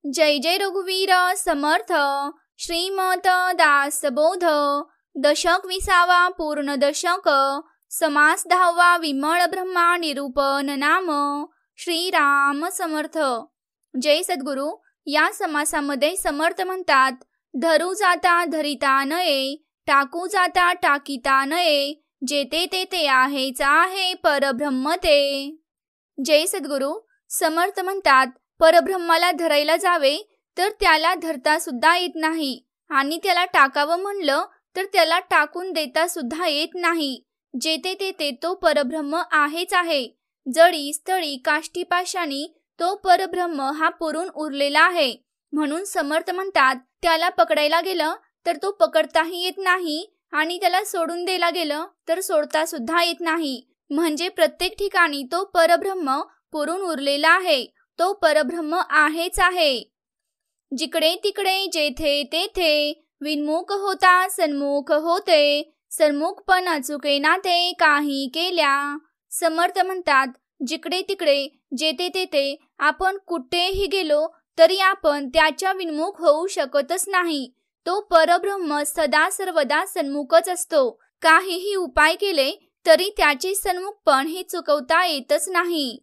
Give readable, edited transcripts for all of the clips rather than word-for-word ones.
जय जय रघुवीर समर्थ श्रीमत दासबोध दशक 20 पूर्ण दशक समास 10 विमळ ब्रह्मा निरूपण नाम श्रीराम समर्थ। जय सद्गुरु। या समासामध्ये समर्थ म्हणतात, धरू जाता धरिता नये, टाकू जाता टाकीता नये, जेते तेते आहेच आहे परब्रह्म ते। जय सद्गुरु। समर्थ म्हणतात, परब्रह्माला धरायला जावे तर त्याला धरता सुद्धा येत नाही, आणि त्याला टाकावं म्हणलं तर त्याला टाकून देता सुद्धा येत नाही। जेते तेते तो परब्रह्म आहेच आहे। जडी स्थळी काष्टी पाशाणी तो परब्रह्म हा पुरून उरलेला आहे। म्हणून समर्थ म्हणतात, त्याला पकडायला गेलं तर तो पकडताही येत नाही, आणि त्याला सोडून द्यायला गेलं तर सोडता सुद्धा येत नाही। म्हणजे प्रत्येक ठिकाणी तो परब्रह्म पुरून उरलेला आहे, तो परब्रह्म आहेच आहे। जिकडे तिकडे जेथे तेथे विन्मुख होता सन्मुख होते, सन्मुखपण चुकेना ते काही केल्या। समर्थ म्हणतात, जिकडे तिकडे जेथे तेथे आपण कुठेही गेलो तरी आपण त्याच्या विन्मुख होऊ शकतच नाही। तो परब्रह्म सदा सर्वदा सन्मुखच असतो। काहीही उपाय केले तरी त्याचे सन्मुखपण हे चुकवता येतच नाही।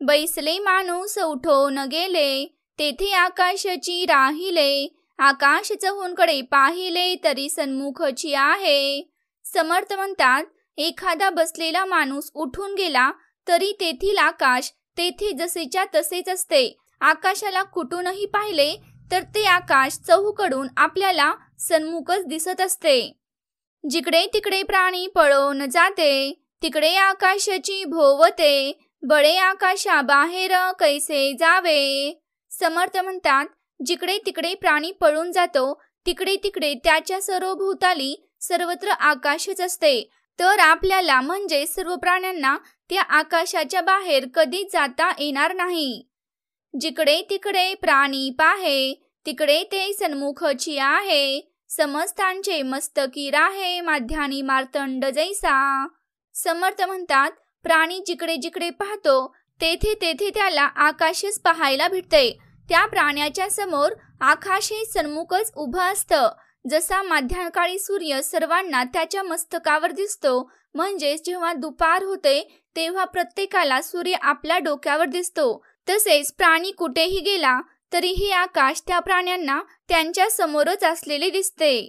बैसले माणूस उठून गेले, तेथे आकाशाची राहिले, आकाश चहूनकडे पाहिले तरी सन्मुखची आहे। समर्थ म्हणतात, एखादा बसलेला माणूस उठून गेला तरी तेथील आकाश तेथे जसेच्या तसेच असते। आकाशाला कुठूनही पाहिले तर ते आकाश चहूकडून आपल्याला सन्मुखच दिसत असते। जिकडे तिकडे प्राणी पळून जाते, तिकडे आकाशाची भोवते, बळे आकाशा बाहेर कैसे जावे। समर्थ म्हणतात, जिकडे तिकडे प्राणी पळून जातो तिकडे तिकडे त्याच्या सरोभोवताली सर्वत्र आकाशच असते, तर आपल्याला म्हणजे सर्व प्राण्यांना त्या आकाशाच्या बाहेर कधी जाता येणार नाही। जिकडे तिकडे प्राणी पाहे, तिकडे ते सन्मुखची आहे, समस्तांचे मस्तकी राहे, माध्यानी मार्तंड जैसा। समर्थ म्हणतात, प्राणी जिकडे जिकडे पाहतो तेथे तेथे त्याला आकाशच पाहायला भेटते। त्या प्राण्याच्या समोर आकाश हे सन्मुखच उभं असतं। जसा मध्याकाळी सूर्य सर्वांना त्याच्या मस्तकावर दिसतो, म्हणजेच जेव्हा दुपार होते तेव्हा प्रत्येकाला सूर्य आपल्या डोक्यावर दिसतो, तसेच प्राणी कुठेही गेला तरीही आकाश त्या प्राण्यांना त्यांच्या समोरच असलेले दिसते।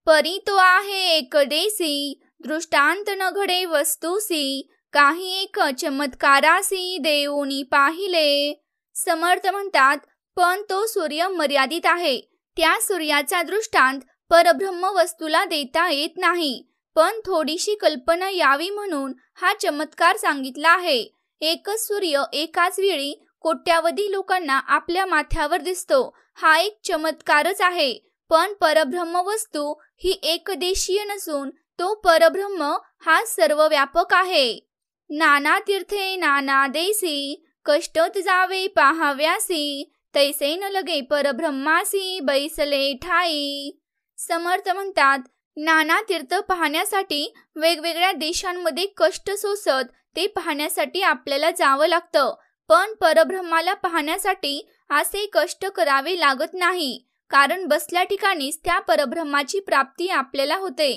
परी तो आहे एक देसी, दृष्टांत न घडे वस्तूसी, काही एक चमत्कारासी देऊनी पाहिले। समर्थ म्हणतात, पण तो सूर्य मर्यादित आहे, त्या सूर्याचा दृष्टांत परब्रह्म वस्तूला देता येत नाही, पण थोडीशी कल्पना यावी म्हणून हा चमत्कार सांगितला आहे। एकच सूर्य एकाच वेळी कोट्यावधी लोकांना आपल्या माथ्यावर दिसतो, हा एक चमत्कारच आहे। पण परब्रह्म वस्तू ही एकदेशीय नसून तो परब्रह्म हा सर्वव्यापक आहे। नाना तीर्थे नाना देसी, कष्टत जावे पाहाव्यासी, तैसे न लगे परब्रह्मासी बैसले ठाई। समर्थ म्हणतात, नाना तीर्थ पाहण्यासाठी वेगवेगळ्या देशांमध्ये कष्ट सोसत ते पाहण्यासाठी आपल्याला जावं लागतं, पण परब्रह्माला पाहण्यासाठी असे कष्ट करावे लागत नाही, कारण बसल्या ठिकाणीच त्या परब्रह्माची प्राप्ती आपल्याला होते।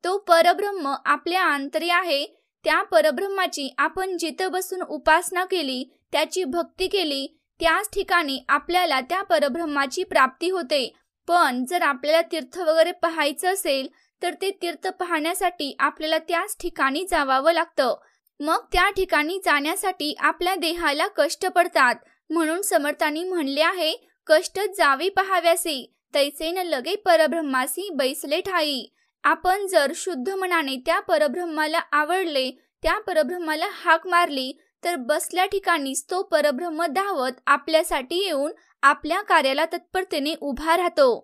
तो परब्रह्म आपल्या अंतरी आहे। त्या परब्रह्माची आपण जिथं बसून उपासना केली, त्याची भक्ती केली, त्याच ठिकाणी आपल्याला त्या परब्रह्माची प्राप्ती होते। पण जर आपल्याला तीर्थ वगैरे पाहायचं असेल तर ते तीर्थ पाहण्यासाठी आपल्याला त्याच ठिकाणी जावावं लागतं। मग त्या ठिकाणी जाण्यासाठी आपल्या देहाला कष्ट पडतात। म्हणून समर्थांनी म्हणले आहे, कष्ट जावे पाहाव्यासी, तैसे न लगे परब्रह्मासी बैसले ठाई। आपण जर शुद्ध मनाने त्या परब्रह्माला आवडले, त्या परब्रह्माला हाक मारली, तर बसल्या ठिकाणीच तो परब्रह्म धावत आपल्यासाठी येऊन आपल्या कार्याला तत्परतेने उभा राहतो।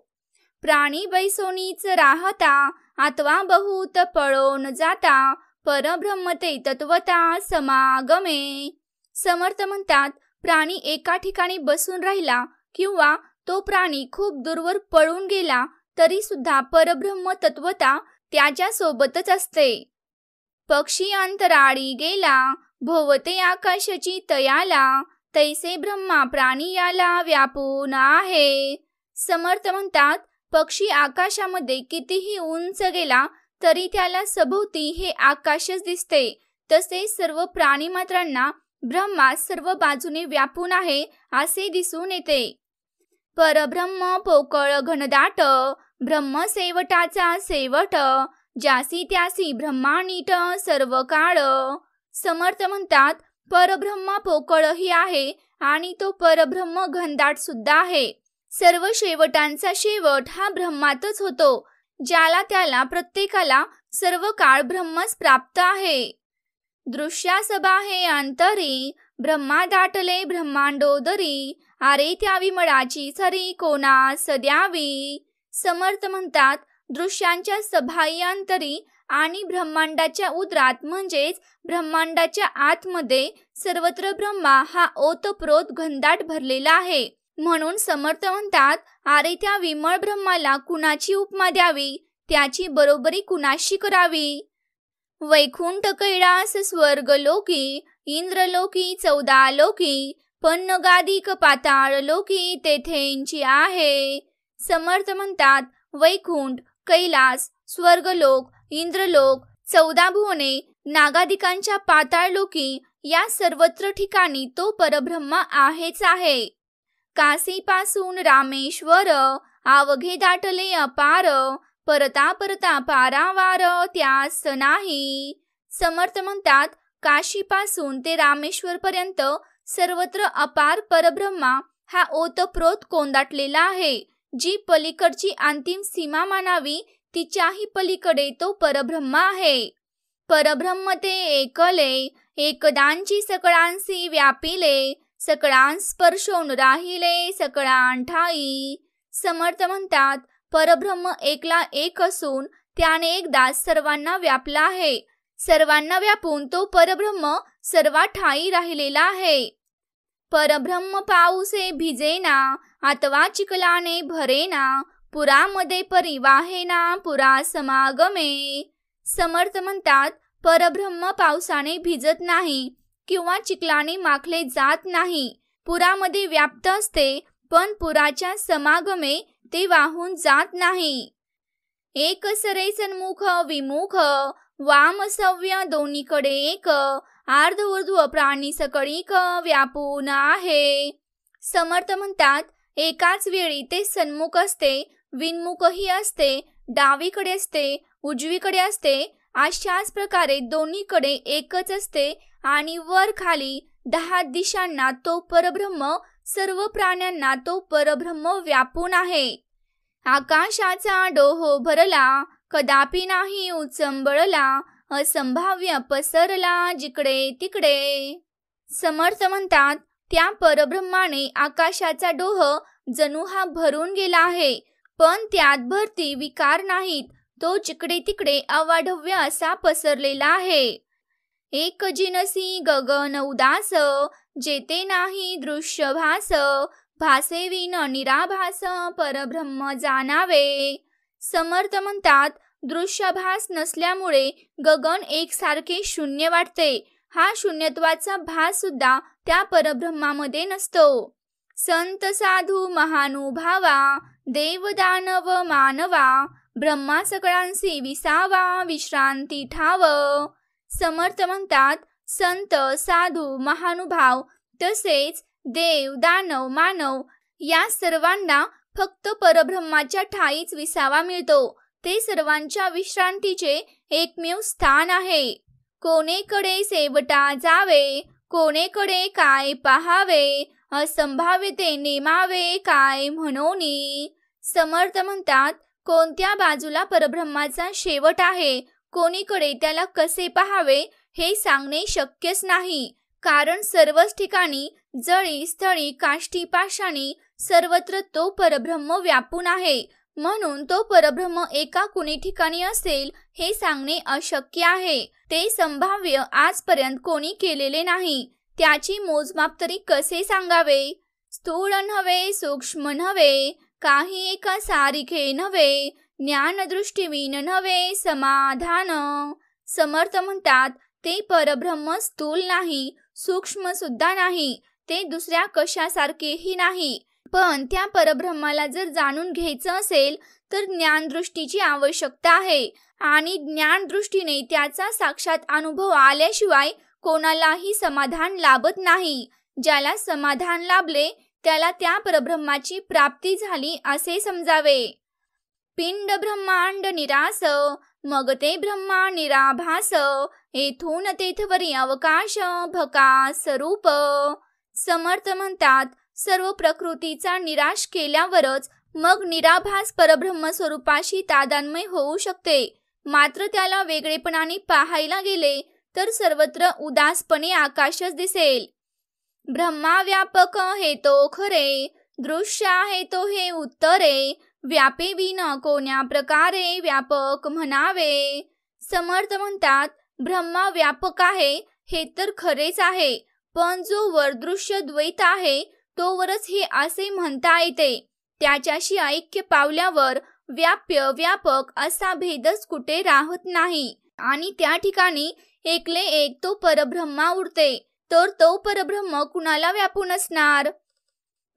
प्राणी बैसोनीच राहता, आत्वा बहुत पळून जाता, परब्रह्म ते तत्वता समागमे। समर्थ म्हणतात, प्राणी एका ठिकाणी बसून राहिला किंवा तो प्राणी खूप दूरवर पळून गेला तरी सुद्धा परब्रह्म तत्वता त्याच्या सोबतच असते। पक्षी अंतराळी गेला, भोवते आकाशाची तयाला, तैसे ब्रह्मा प्राणी याला व्यापून आहे. समर्थ म्हणतात, पक्षी आकाशामध्ये कितीही उंच गेला तरी त्याला सभोवती हे आकाशच दिसते. तसे सर्व प्राणीमात्रांना ब्रह्मा सर्व बाजूने व्यापून आहे असे दिसून येते. परब्रह्म पोकळ घनदाट, ब्रह्म सेवटाचा सेवट, ज्यासी त्यासी ब्रह्मानीट सर्व काळ. समर्थ म्हणतात, परब्रह्म पोकळही आहे आणि तो परब्रह्म घनदाट सुद्धा आहे. सर्व शेवटांचा शेवट हा ब्रह्मातच होतो. ज्याला त्याला प्रत्येकाला सर्व काळ ब्रह्मच प्राप्त आहे. दृश्यासभा हे अंतरी, ब्रह्मा दाटले ब्रह्मांडोदरी, आरे त्या विमळाची सरी कोणास द्यावी. समर्थ म्हणतात, दृश्यांच्या सभायांतरी आणि ब्रह्मांडाच्या उदरात म्हणजेच ब्रह्मांडाच्या आतमध्ये सर्वत्र ब्रह्मा हा ओतप्रोत घनदाट भरलेला आहे. म्हणून समर्थ म्हणतात, आरे त्या विमळ ब्रह्माला कुणाची उपमा द्यावी, त्याची बरोबरी कुणाशी करावी. वैकुंठ कैलास स्वर्ग लोकी, इंद्रलोकी 14 लोकी, पन्नगाधिक पाताळ लोकी तेथेंची आहे. समर्थ म्हणतात, वैकुंठ, कैलास, स्वर्गलोक, इंद्रलोक, 14 भुवने, नागाधिकांच्या पाताळ लोकी या सर्वत्र ठिकाणी तो परब्रह्म आहेच आहे. काशीपासून रामेश्वर, आवघे दाटले अपार, परता परता पारावार त्यास नाही. समर्थ म्हणतात, काशीपासून ते रामेश्वर पर्यंत सर्वत्र अपार परब्रह्मा हा ओतप्रोत कोंदाटलेला आहे. जी पलीकडची अंतिम सीमा मानावी तिच्याही पलीकडे तो परब्रह्म आहे. परब्रह्म ते एकले, एकदांची सकळांसी व्यापिले, सकळांस स्पर्शोन राहिले सकळांठाई. समर्थ म्हणतात, परब्रह्म एकला एक असून त्याने एकदा सर्वांना व्यापला आहे. सर्वांना व्यापून तो परब्रह्म सर्वा ठाई राहिलेला आहे. परब्रह्म पाऊसे भिजेना, अथवा चिखलाने भरेना, पुरामध्ये परिवाहेना पुरा समागमे. समर्थ म्हणतात, परब्रह्म पावसाने भिजत नाही किंवा चिखलाने माखले जात नाही. पुरामध्ये व्याप्त असते, पण पुराच्या समागमे ते वाहून जात नाही. एक सरे सन्मुख विमुख, वाम सव्य दोन्हीकडे एक, अर्ध ऊर्ध्व प्राणी सकळीक व्यापून आहे. समर्थ म्हणतात, एकाच वेळी ते सन्मुख असते, विन्मुखही असते, डावीकडे असते, उजवीकडे असते, अशाच प्रकारे दोन्हीकडे एकच असते आणि वर खाली 10 दिशांना तो परब्रह्म, सर्व प्राण्यांना तो परब्रह्म व्यापून आहे. आकाशाचा डोहो भरला, कदापि नाही उचंबळला, असंभाव्य पसरला जिकडे तिकडे. समर्थ म्हणतात, त्या परब्रह्माने आकाशाचा डोह जणू हा भरून गेला आहे, पण त्यात भरती विकार नाहीत. तो जिकडे तिकडे अवाढव्य असा पसरलेला आहे. एक जिनसी गगन उदास, जेते नाही दृश्य भास, भासे विन निराभास परब्रह्म जाणावे. समर्थ म्हणतात, दृश्यभास नसल्यामुळे गगन एकसारखे शून्य वाटते. हा शून्यत्वाचा भास सुद्धा त्या परब्रह्मामध्ये नसतो. संत साधू महानुभावा, देव दानव मानवा, ब्रह्मा सकळांसी विसावा विश्रांती ठाव. समर्थ म्हणतात, संत साधू महानुभाव तसेच देव दानव मानव या सर्वांना फक्त परब्रह्माच्या ठाईच विसावा मिळतो. ते सर्वांच्या विश्रांतीचे एकमेव स्थान आहे. कोणेकडे सेवटा जावे, कोणेकडे काय पहावे, असंभाव्यते नेमावे काय म्हणोनी. समर्थ म्हणतात, कोणत्या बाजूला परब्रह्माचा शेवट आहे, कोणीकडे त्याला कसे पहावे हे सांगणे शक्यच नाही. कारण सर्वच ठिकाणी जळी स्थळी काष्टी पाषाणी सर्वत्र तो परब्रह्म व्यापून आहे. म्हणून तो परब्रह्म एका कुणी ठिकाणी असेल हे सांगणे अशक्य आहे. ते संभाव्य आजपर्यंत कोणी केलेले नाही. त्याची मोजमाप तरी कसे सांगावे. स्थूल नव्हे, सूक्ष्म नव्हे, काही एका सारिखे नव्हे, ज्ञानदृष्टीविन नव्हे समाधान. समर्थ म्हणतात, ते परब्रह्म स्थूल नाही, सूक्ष्म सुद्धा नाही. ते दुसऱ्या कशासारखेही नाही. पण त्या परब्रह्माला जर जाणून घ्यायचं असेल तर ज्ञानदृष्टीची आवश्यकता आहे आणि ज्ञानदृष्टीने त्याचा साक्षात अनुभव आल्याशिवाय कोणालाही समाधान लाभत नाही. ज्याला समाधान लाभले त्याला त्या परब्रह्माची प्राप्ती झाली असे समजावे. पिंड ब्रह्मांड निरास मग ते ब्रह्मा निराभास येथून तेथवरी अवकाश भकास स्वरूप. समर्थ म्हणतात, सर्व प्रकृतीचा निराश केल्यावरच मग निराभास परब्रह्म स्वरूपाशी तादान्मय होऊ शकते. मात्र त्याला वेगळेपणाने पाहायला गेले तर सर्वत्र उदासपणे आकाशच दिसेल. ब्रह्मा व्यापक हे तो खरे, दृश्य आहे तो हे उत्तरे, व्यापे विन कोण्या प्रकारे व्यापक म्हणावे. समर्थ म्हणतात, ब्रह्मा व्यापक आहे हे तर खरेच आहे, पण जो वरदृश्य द्वैत आहे तोवरच हे असे म्हणता येते. त्याच्याशी ऐक्य पावल्यावर व्याप्य व्यापक असा भेदच कुठे राहत नाही आणि त्या ठिकाणी एकले एक तो परब्रह्मा उरते. तर तो परब्रह्म कुणाला व्यापून असणार?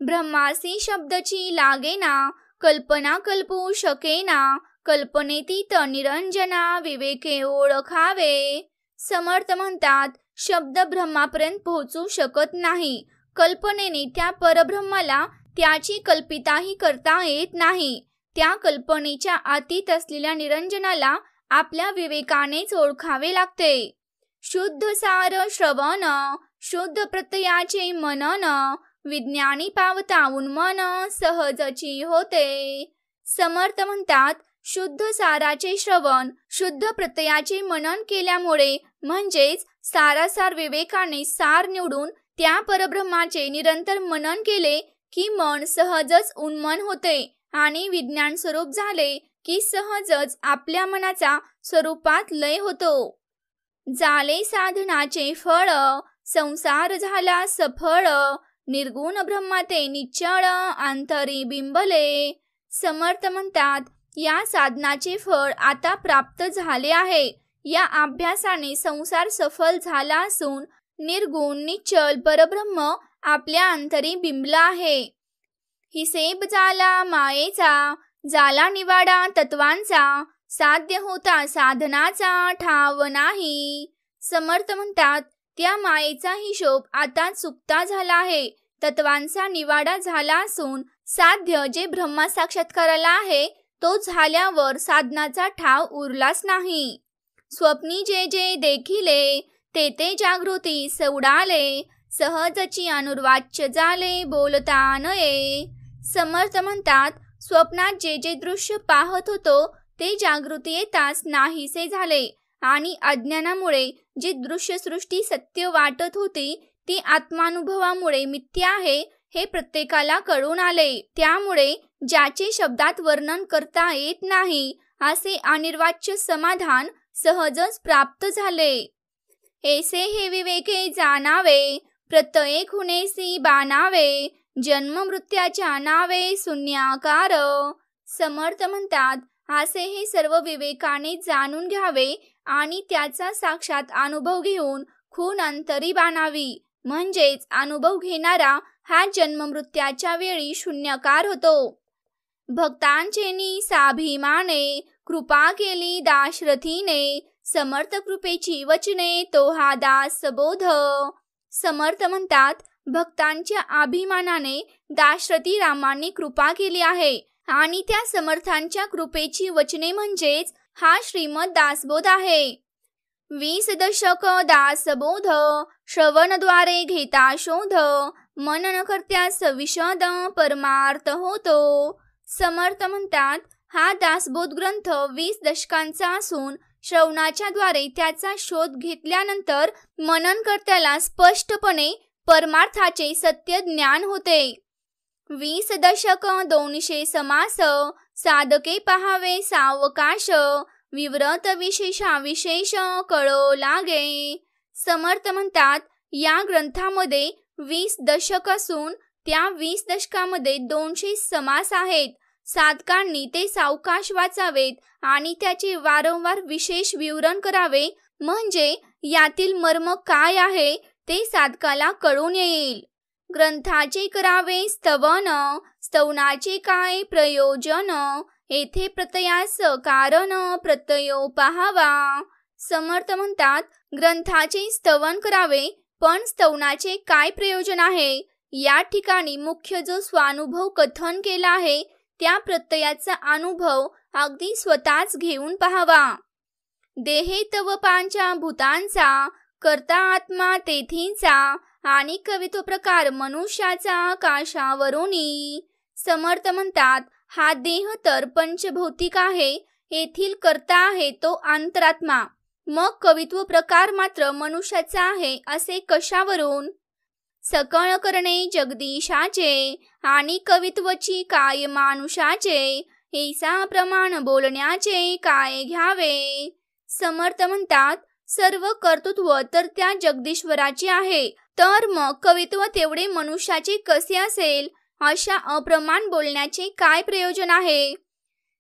ब्रह्मासी शब्दची लागेना, कल्पना कल्पू शकेना, कल्पनेतीत निरंजना विवेके ओळखावे. समर्थ म्हणतात, शब्द ब्रह्मापर्यंत पोहोचू शकत नाही. कल्पनेने त्या परब्रह्माला त्याची कल्पिताही करता येत नाही. त्या कल्पनेच्या अतीत असलेल्या निरंजनाला आपल्या विवेकानेच ओळखावे लागते. शुद्ध सार श्रवण, शुद्ध प्रत्ययाचे मनन, विज्ञानी पावता उन्मन सहजची होते. समर्थ म्हणतात, शुद्ध साराचे श्रवण, शुद्ध प्रत्ययाचे मनन केल्यामुळे म्हणजेच सारासार विवेकाने सार निवडून त्या परब्रह्माचे निरंतर मनन केले की मन सहजच उन्मन होते आणि विज्ञान स्वरूप झाले की सहजच आपल्या मनाचा स्वरूपात लय होतो. झाले साधनाचे फळ, संसार झाला सफळ, निर्गुण ब्रह्माते निश्चळ अंतरी बिंबले. समर्थ म्हणतात, या साधनाचे फळ आता प्राप्त झाले आहे. या अभ्यासाने संसार सफल झाला असून निर्गुण निश्चल परब्रह्म आपल्या अंतरी बिंबला आहे. हिसेब झाला मायेचा, झाला निवाडा तत्वांचा, साध्य होता साधनाचा ठाव नाही. समर्थ म्हणतात, त्या मायेचा हिशोब आता चुकता झाला आहे. तत्वांचा निवाडा झाला असून साध्य जे ब्रह्मा साक्षात्काराला आहे तो झाल्यावर साधनाचा ठाव उरलाच नाही. स्वप्नी जे जे देखिले ते ते जागृती सौडाले, सहजची अनुर्वाच्य झाले बोलता नये. समर्थ म्हणतात, स्वप्नात जे जे दृश्य पाहत होतो ते जागृती येताच नाहीसे झाले आणि अज्ञानामुळे जी दृश्य सृष्टी सत्य वाटत होती ती आत्मानुभवामुळे मिथ्या आहे हे प्रत्येकाला कळून आले. त्यामुळे ज्याचे शब्दात वर्णन करता येत नाही असे अनिर्वाच्य समाधान सहजच प्राप्त झाले. ऐसे हे विवेके जाणावे, प्रत्येक हुनेसी बाणावे, जन्म मृत्याच्या नावे शून्याकार. समर्थ म्हणतात, असे हे सर्व विवेकाने जाणून घ्यावे आणि त्याचा साक्षात अनुभव घेऊन खून अंतरी बाणावी. म्हणजेच अनुभव घेणारा हा जन्ममृत्याच्या वेळी शून्यकार होतो. भक्तांचेनी साभिमाने कृपा केली दाशरथीने, समर्थ कृपेची वचने तो हा दास बोध. समर्थ म्हणतात, भक्तांच्या अभिमानाने दाशरथी रामांनी कृपा केली आहे आणि त्या समर्थांच्या कृपेची वचने म्हणजेच हा श्रीमद दासबोध आहे. 20 दशक दासबोध, श्रवणद्वारे घेता शोध, मनन करत्यास विशद परमार्थ होतो. समर्थ म्हणतात, हा दासबोध ग्रंथ 20 दशकांचा असून श्रवणाच्या द्वारे त्याचा शोध घेतल्यानंतर मननकर्त्याला स्पष्टपणे परमार्थाचे सत्य ज्ञान होते. 20 दशक 200 समास, साधके पहावे सावकाश, विव्रत विशेषा विशेष कळो लागे. समर्थ म्हणतात, या ग्रंथामध्ये 20 दशक असून त्या 20 दशकामध्ये 200 समास आहेत. साधकांनी ते सावकाश वाचावेत आणि त्याचे वारंवार विशेष विवरण करावे, म्हणजे यातील मर्म काय आहे ते साधकाला कळून येईल. ग्रंथाचे करावे स्तवन, स्तवनाचे काय प्रयोजन, येथे प्रत्ययास कारण प्रत्ययो पाहावा. समर्थ म्हणतात, ग्रंथाचे स्तवन करावे, पण स्तवनाचे काय प्रयोजन आहे? या ठिकाणी मुख्य जो स्वानुभव कथन केला आहे त्या प्रत्ययाचा अनुभव अगदी स्वतःच घेऊन पाहावा. देहे तव पांचा भूतांचा, करता आत्मा तेथींचा, आणि कवित्व प्रकार मनुष्याचा आकाशावरुनी. समर्थ म्हणतात, हा देह तर पंचभौतिक आहे, येथील करता आहे तो अंतरात्मा, मग कवित्व प्रकार मात्र मनुष्याचा आहे असे कशावरून? सकळ करणे जगदीशाचे, आणि कवित्वची काय मानुषाचे, ऐसा प्रमाण बोलण्याचे काय घ्यावे. समर्थ म्हणतात, सर्व कर्तृत्व तर त्या जगदीश्वराचे आहे, तर मग कवित्व तेवढे मनुष्याचे कसे असेल? अशा अप्रमाण बोलण्याचे काय प्रयोजन आहे?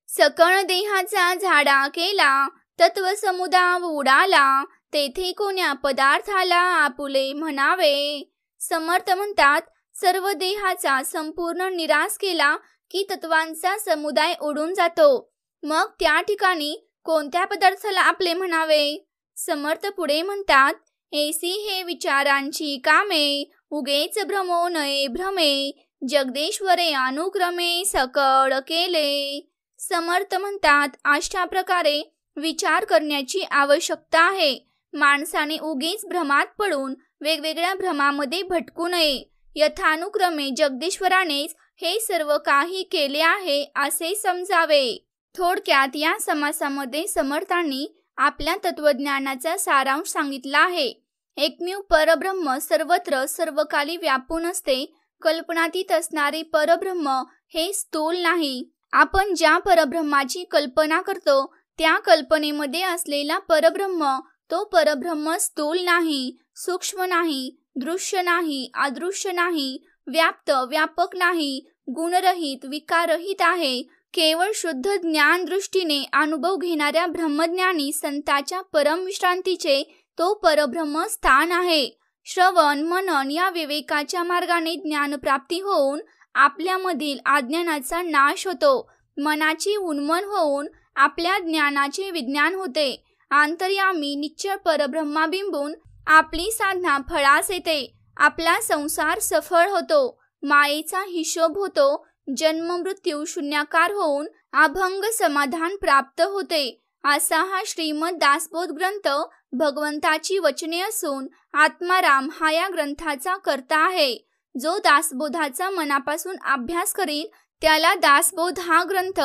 सकळ देहाचा झाडा केला, तत्व समुदाय उडाला, तेथे कोण्या पदार्थाला आपुले म्हणावे. समर्थ म्हणतात, सर्व देहाचा संपूर्ण निराश केला की तत्वांचा समुदाय उडून जातो, मग त्या ठिकाणी कोणत्या पदार्थाला आपले म्हणावे? समर्थ पुढे म्हणतात, ऐसी हे विचारांची कामे, उगेच भ्रमो नये भ्रमे, जगदेश्वरे अनुक्रमे सकळ केले. समर्थ म्हणतात, अशा प्रकारे विचार करण्याची आवश्यकता आहे. माणसाने उगीच भ्रमात पडून वेगवेगळ्या भ्रमामध्ये भटकू नये. यथानुक्रमे जगदीश्वरानेच हे सर्व काही केले आहे असे समजावे. थोडक्यात या समासामध्ये समर्थांनी आपल्या तत्वज्ञानाचा सारांश सांगितला आहे. एकमेव परब्रह्म सर्वत्र सर्वकाली व्यापून असते. कल्पनातीत असणारे परब्रह्म हे स्थूल नाही. आपण ज्या परब्रह्माची कल्पना करतो त्या कल्पनेमध्ये असलेला परब्रह्म तो परब्रह्म स्थूल नाही, सूक्ष्म नाही, दृश्य नाही, अदृश्य नाही, व्याप्त व्यापक नाही, गुणरहित विकाररहित आहे. केवळ शुद्ध ज्ञान दृष्टीने अनुभव घेणाऱ्या ब्रह्मज्ञानी संताच्या परमविश्रांतीचे तो परब्रह्म स्थान आहे. श्रवण मनन या विवेकाच्या मार्गाने ज्ञानप्राप्ती होऊन आपल्यामधील अज्ञानाचा नाश होतो. मनाची उन्मन होऊन आपल्या ज्ञानाचे विज्ञान होते. अंतर्यामी निश्चळ परब्रह्मा बिंबून आपली साधना फळास येते. आपला संसार सफळ होतो. मायेचा हिशोब होतो. जन्म मृत्यू शून्याकार होऊन अभंग समाधान प्राप्त होते. असा हा श्रीमद दासबोध ग्रंथ भगवंताची वचने असून आत्माराम हा या ग्रंथाचा कर्ता आहे. जो दासबोधाचा मनापासून अभ्यास करील त्याला दासबोध हा ग्रंथ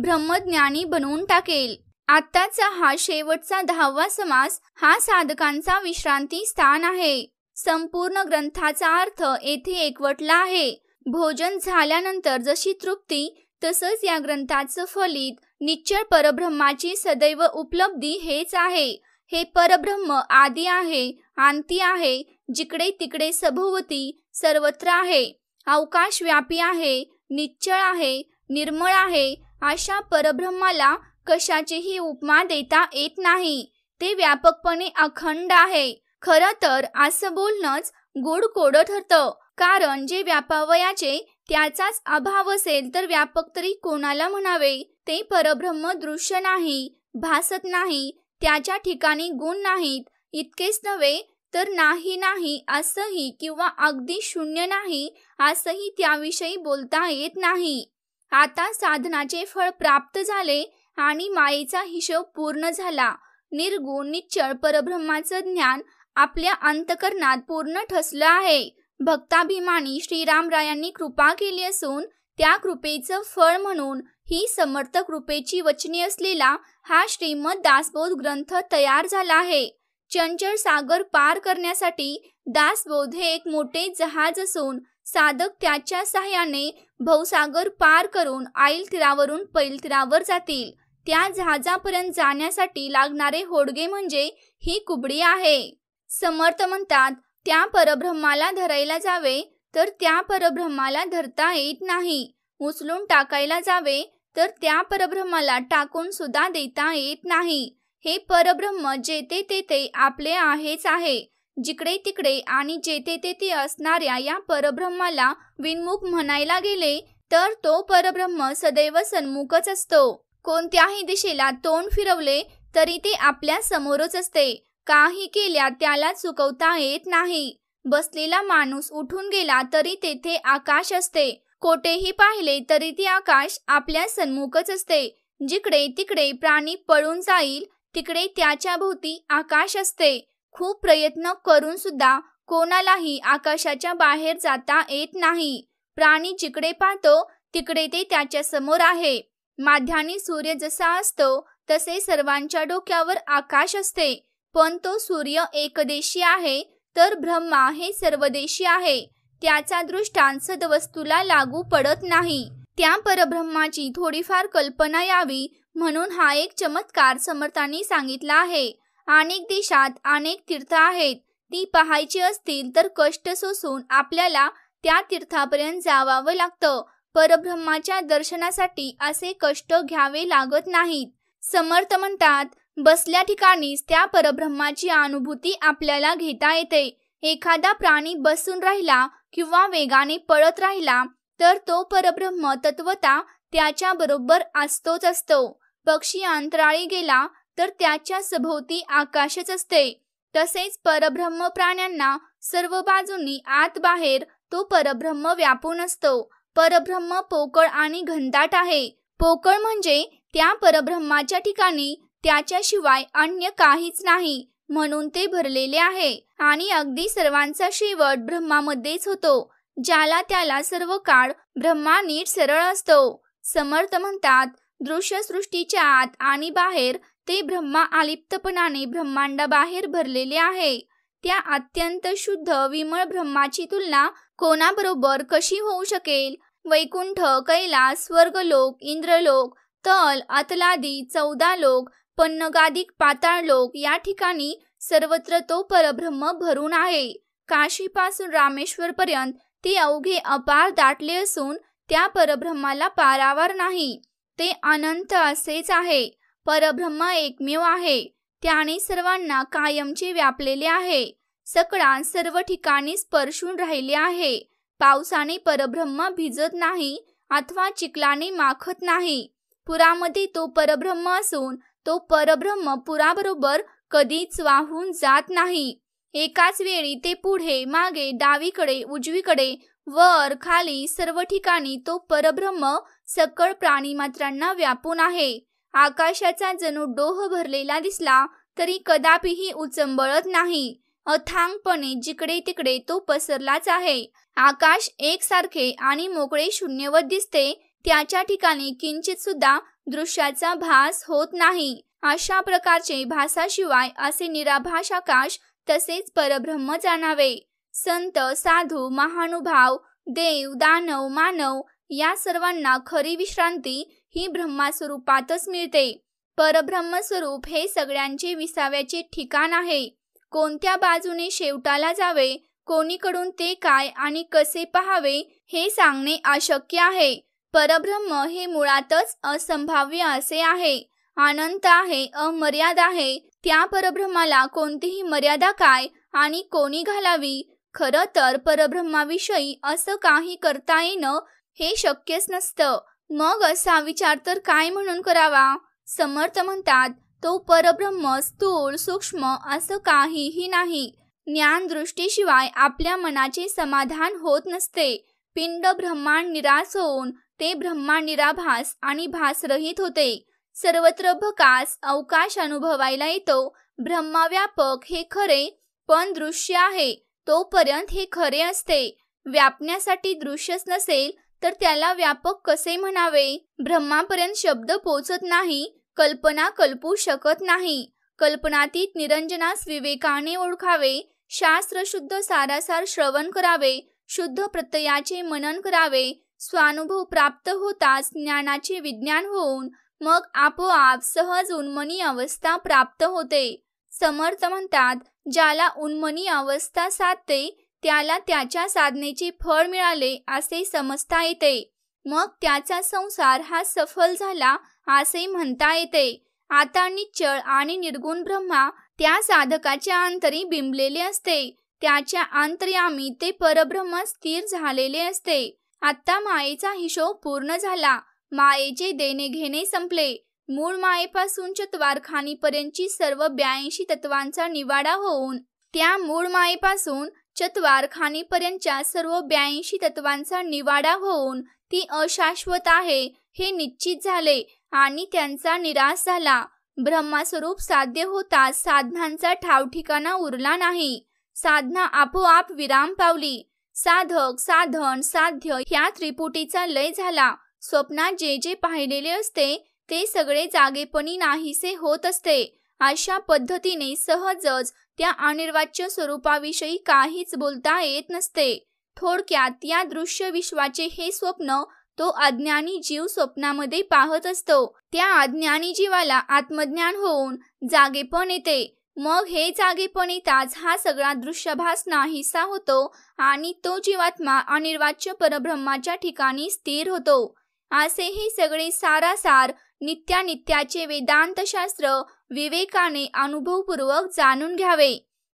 ब्रह्मज्ञानी बनवून टाकेल. आत्ताचा हा शेवटचा 10वा समास हा साधकांचा विश्रांती स्थान आहे. संपूर्ण ग्रंथाचा अर्थ येथे एकवटला आहे. भोजन झाल्यानंतर जशी तृप्ती तसंच या ग्रंथाचं फलित निश्चळ परब्रह्माची सदैव उपलब्धी हेच आहे. हे परब्रह्म आदी आहे, अंती आहे, जिकडे तिकडे सभोवती सर्वत्र आहे, अवकाश व्यापी आहे, निश्चळ आहे, निर्मळ आहे. अशा परब्रह्माला कशाचीही उपमा देता येत नाही. ते व्यापकपणे अखंड आहे. खरं तर असं बोलणंच गूढ कोडं ठरतं. कारण जे व्यापावयाचे त्याचाच अभाव असेल तर व्यापक तरी कोणाला म्हणावे? ते परब्रह्म दृश्य नाही, भासत नाही, त्याच्या ठिकाणी गुण नाहीत. इतकेच नव्हे तर नाही नाही असंही किंवा अगदी शून्य नाही असंही त्याविषयी बोलता येत नाही. आता साधनाचे फळ प्राप्त झाले आणि मायेचा हिशोब पूर्ण झाला. निर्गुण निश्चळ परब्रह्माचं ज्ञान आपल्या अंतकरणात पूर्ण ठसलं आहे. भक्ताभिमानी श्रीरामरायांनी कृपा केली असून त्या कृपेचं फळ म्हणून ही समर्थ कृपेची वचने असलेला हा श्रीमद दासबोध ग्रंथ तयार झाला आहे. चंचल सागर पार करण्यासाठी दासबोध हे एक मोठे जहाज असून साधक त्याच्या सहाय्याने भवसागर पार करून ऐल तीरावरून पैल तीरावर जातील. त्या जहाजापर्यंत जाण्यासाठी लागणारे होडगे म्हणजे ही कुबडी आहे. समर्थ म्हणतात, त्या परब्रह्माला धरायला जावे तर त्या परब्रह्माला धरता येत नाही. उचलून टाकायला जावे तर त्या परब्रह्माला टाकून सुद्धा देता येत नाही. हे परब्रह्म जेथे तेथे आपले आहेच आहे. जिकडे तिकडे आणि जेथे तेथे असणाऱ्या या परब्रह्माला विन्मुख म्हणायला गेले तर तो परब्रह्म सदैव सन्मुखच असतो. कोणत्याही दिशेला तोंड फिरवले तरी ते आपल्या समोरच असते. काही केल्या त्याला चुकवता येत नाही. बसलेला माणूस उठून गेला तरी तेथे आकाश असते. कोठेही पाहिले तरी ते आकाश आपल्या सन्मुखच असते. जिकडे तिकडे प्राणी पळून जाईल तिकडे त्याच्या भोवती आकाश असते. खूप प्रयत्न करून सुद्धा कोणालाही आकाशाच्या बाहेर जाता येत नाही. प्राणी जिकडे पाहतो तिकडे ते त्याच्या समोर आहे. माध्यान्ही सूर्य जसा असतो तसे सर्वांच्या डोक्यावर आकाश असते. पण तो सूर्य एकदेशी आहे तर ब्रह्मा हे सर्वदेशी आहे. त्याचा दृष्टांत सद्वस्तूला लागू पडत नाही. त्या परब्रह्माची थोडीफार कल्पना यावी म्हणून हा एक चमत्कार समर्थांनी सांगितला आहे. अनेक देशात अनेक तीर्थ आहेत. ती पाहायची असतील तर कष्ट सोसून आपल्याला त्या तीर्थापर्यंत जावावं लागतं. परब्रह्माच्या दर्शनासाठी असे कष्ट घ्यावे लागत नाहीत. समर्थ म्हणतात, बसल्या ठिकाणीच त्या परब्रह्माची अनुभूती आपल्याला घेता येते. एखादा प्राणी बसून राहिला किंवा वेगाने पळत राहिला तर तो परब्रह्म तत्वता त्याच्या बरोबर असतोच असतो. पक्षी अंतराळी गेला तर त्याच्या सभोवती आकाशच असते. तसेच परब्रह्म प्राण्यांना सर्व बाजूंनी आत बाहेर तो परब्रह्म व्यापून असतो. परब्रह्म पोकळ आणि घनदाट आहे. पोकळ म्हणजे त्या परब्रह्माच्या ठिकाणी त्याच्याशिवाय अन्य काहीच नाही म्हणून ते भरलेले आहे. आणि अगदी सर्वांचा शेवट ब्रह्मामध्येच होतो. ज्याला त्याला सर्व काळ ब्रह्मा नीट सरळ असतो. समर्थ म्हणतात, दृश्य सृष्टीच्या आत आणि बाहेर ते ब्रह्मा आलिप्तपणाने ब्रह्मांडाबाहेर भरलेले आहे. त्या अत्यंत शुद्ध विमळ ब्रह्माची तुलना कोणाबरोबर कशी होऊ शकेल? वैकुंठ, कैलास, स्वर्गलोक, इंद्रलोक, तल, अतलादी 14 लोक, पन्नगादिक पाताळ लोक या ठिकाणी सर्वत्र तो परब्रह्म भरून आहे. काशीपासून रामेश्वर पर्यंत ते अवघे अपार दाटले असून त्या परब्रह्माला पारावार नाही. ते अनंत असेच आहे. परब्रह्म एकमेव आहे. त्याने सर्वांना कायमचे व्यापलेले आहे. सकळा सर्व ठिकाणी स्पर्शून राहिले आहे. पावसाने परब्रह्म भिजत नाही अथवा चिखलाने माखत नाही. पुरामध्ये तो परब्रह्म असून तो परब्रह्म पुराबरोबर कधीच वाहून जात नाही. एकाच वेळी ते पुढे मागे डावीकडे उजवीकडे वर खाली सर्व ठिकाणी तो परब्रह्म सकळ प्राणीमात्रांना व्यापून आहे. आकाशाचा जणू डोह भरलेला दिसला तरी कदापिही उचंबळत नाही. अथांगपणे जिकडे तिकडे तो पसरलाच आहे. आकाश एकसारखे आणि मोकळे शून्यवत दिसते. त्याच्या ठिकाणी किंचित सुद्धा दृश्याचा भास होत नाही. अशा प्रकारचे भासाशिवाय असे निराभास आकाश तसेच परब्रह्म जाणावे. संत, साधू, महानुभाव, देव, दानव, मानव या सर्वांना खरी विश्रांती ही ब्रह्मस्वरूपातच मिळते. परब्रह्म स्वरूप हे सगळ्यांचे विसाव्याचे ठिकाण आहे. कोणत्या बाजूने शेवटाला जावे, कोणीकडून ते काय आणि कसे पाहावे हे सांगणे अशक्य आहे. परब्रह्म हे मुळातच असंभाव्य असे आहे. अनंत आहे, अमर्याद आहे. त्या परब्रह्माला कोणतीही मर्यादा काय आणि कोणी घालावी? खरं तर परब्रह्माविषयी असं काही करता येणं हे शक्यच नसतं. मग असा विचार तर काय म्हणून करावा? समर्थ म्हणतात, तो परब्रह्म स्थूल सूक्ष्म असं काहीही नाही. ज्ञान दृष्टीशिवाय आपल्या मनाचे समाधान होत नसते. पिंड ब्रह्मांड निरास होऊन ते ब्रह्मांड निराभास आणि भासरहित होते. सर्वत्र भकास अवकाश अनुभवायला येतो. ब्रह्मव्यापक हे खरे, पण दृश्य आहे तोपर्यंत हे खरे असते. व्यापण्यासाठी दृश्यच नसेल तर त्याला व्यापक कसे म्हणावे? ब्रह्मापर्यंत शब्द पोचत नाही, कल्पना कल्पू शकत नाही. कल्पनातीत निरंजनास विवेकाने ओळखावे. शास्त्र शुद्ध सारासार श्रवण करावे. शुद्ध प्रत्ययाचे मनन करावे. स्वानुभव प्राप्त होताच ज्ञानाचे विज्ञान होऊन मग आपोआप सहज उन्मनी अवस्था प्राप्त होते. समर्थ म्हणतात, ज्याला उन्मनी अवस्था साधते त्याला त्याच्या साधनेचे फळ मिळाले असे समजता येते. मग त्याचा संसार हा सफल झाला असे म्हणता येते. आता निश्चळ आणि निर्गुण ब्रह्मा त्या साधकाच्या अंतरी बिंबलेले असते, त्याच्या अंतर्यामी ते परब्रह्म स्थिर झालेले असते. आता मायेचा हिशोब पूर्ण झाला. मायेचे देणे घेणे संपले. मूळ मायेपासून चत्वारखानीपर्यंतची सर्व 82 तत्वांचा निवाडा होऊन त्या मूळ मायेपासून चत्वारखानीपर्यंतच्या सर्व 82 तत्वांचा निवाडा होऊन ती अशाश्वत आहे हे निश्चित झाले आणि त्यांचा निराश झाला. ब्रह्मस्वरूप साध्य होताच साधनांचा ठाव ठिकाणा उरला नाही. साधना आपोआप विराम पावली. साधक, साधन, साध्य ह्या त्रिपुटीचा लय झाला. स्वप्नात जे जे पाहिलेले असते ते सगळे जागेपणी नाहीसे होत असते. अशा पद्धतीने सहजच त्या अनिर्वाच्य स्वरूपाविषयी काहीच बोलता येत नसते. थोडक्यात या दृश्य विश्वाचे हे स्वप्न तो अज्ञानी जीव स्वप्नामध्ये पाहत असतो. त्या अज्ञानी जीवाला आत्मज्ञान होऊन जागेपण येते. मग हे जागेपण येताच हा सगळा दृश्यभास नाहीसा होतो आणि तो जीवात्मा अनिर्वाच्य परब्रह्माच्या ठिकाणी स्थिर होतो. असे हे सगळे सारासार नित्यानित्याचे वेदांतशास्त्र विवेकाने अनुभवपूर्वक जाणून घ्यावे.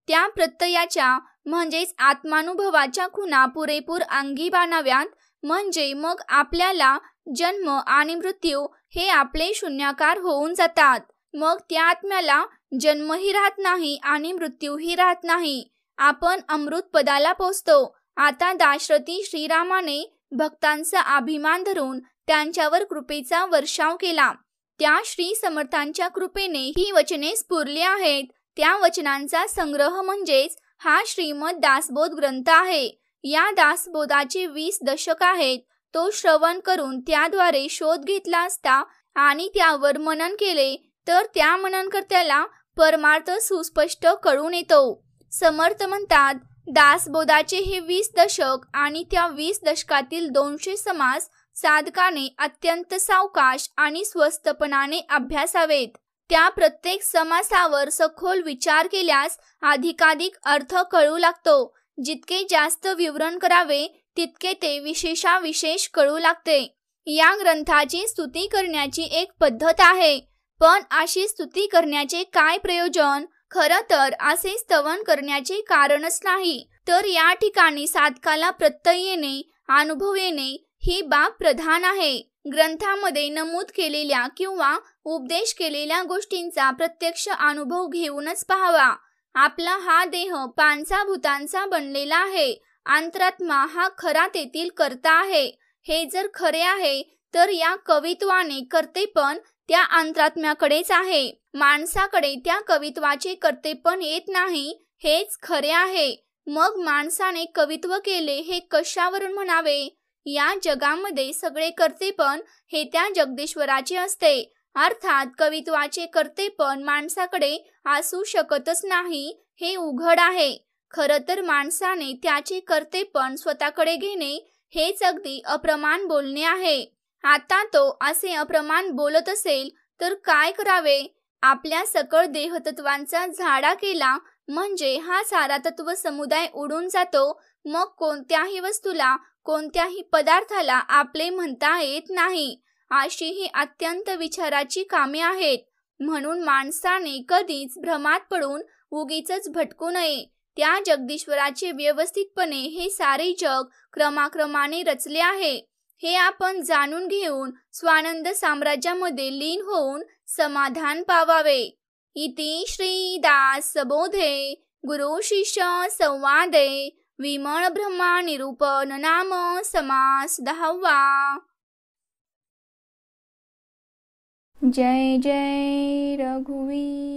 त्या प्रत्ययाच्या म्हणजेच आत्मानुभवाच्या खुणा पुरेपूर अंगी बाणाव्यात. म्हणजे मग आपल्याला जन्म आणि मृत्यू हे आपले शून्याकार होऊन जातात. मग त्या आत्म्याला जन्मही राहत नाही आणि मृत्यूही राहत नाही. आपण अमृत पदाला पोचतो. आता दाशरथी श्रीरामाने भक्तांचा अभिमान धरून त्यांच्यावर कृपेचा वर्षाव केला. त्या श्री समर्थांच्या कृपेने ही वचने स्फुरली आहेत. त्या वचनांचा संग्रह म्हणजेच हा श्रीमद दासबोध ग्रंथ आहे. या दासबोधाचे 20 दशक आहेत. तो श्रवण करून त्याद्वारे शोध घेतला असता आणि त्यावर मनन केले तर त्या मननकर्त्याला परमार्थ सुस्पष्ट कळून येतो. समर्थ म्हणतात, दासबोधाचे हे 20 दशक आणि त्या 20 दशकातील 200 समास साधकाने अत्यंत सावकाश आणि स्वस्तपणाने अभ्यासावेत. त्या प्रत्येक समासावर सखोल विचार केल्यास अधिकाधिक अर्थ कळू लागतो. जितके जास्त विवरण करावे तितके ते विशेषाविशेष कळू लागते. या ग्रंथाची स्तुती करण्याची एक पद्धत आहे. पण अशी स्तुती करण्याचे काय प्रयोजन? खरं तर असे स्तवन करण्याचे कारणच नाही. तर या ठिकाणी साधकाला प्रत्यय येणे, अनुभव येणे ही बाब प्रधान आहे. ग्रंथामध्ये नमूद केलेल्या किंवा उपदेश केलेल्या गोष्टींचा प्रत्यक्ष अनुभव घेऊनच पाहावा. आपला हा देह पांचाभूतांचा बनलेला आहे. अंतरात्मा हा खरा तेथील कर्ता आहे. हे जर खरे आहे तर या कवित्वाने कर्तेपण त्या अंतरात्म्याकडेच आहे. माणसाकडे त्या कवित्वाचे कर्तेपण येत नाही, हेच खरे आहे. मग माणसाने कवित्व केले हे कशावरून म्हणावे? या जगामध्ये सगळे कर्तेपण हे त्या जगदीश्वराचे असते. अर्थात कवित्वाचे कर्तेपण माणसाकडे असू शकतच नाही हे उघड आहे. खरं तर माणसाने त्याचे कर्तेपण स्वतःकडे घेणे हेच अगदी अप्रमाण बोलणे आहे. आता तो असे अप्रमाण बोलत असेल तर काय करावे? आपल्या सकळ देहतत्वांचा झाडा केला म्हणजे हा सारा तत्व समुदाय उडून जातो. मग कोणत्याही वस्तूला, कोणत्याही पदार्थाला आपले म्हणता येत नाही. अशी ही अत्यंत विचाराची कामे आहेत. म्हणून माणसाने कधीच भ्रमात पडून उगीचच भटकू नये. त्या जगदीश्वराचे व्यवस्थितपणे हे सारे जग क्रमाक्रमाने रचले आहे हे आपण जाणून घेऊन स्वानंद साम्राज्यामध्ये लीन होऊन समाधान पावावे. इति श्री दासबोधे गुरु शिष्य संवादे विमळ ब्रह्मा निरूपण नाम समास 10वा. जय जय रघुवीर.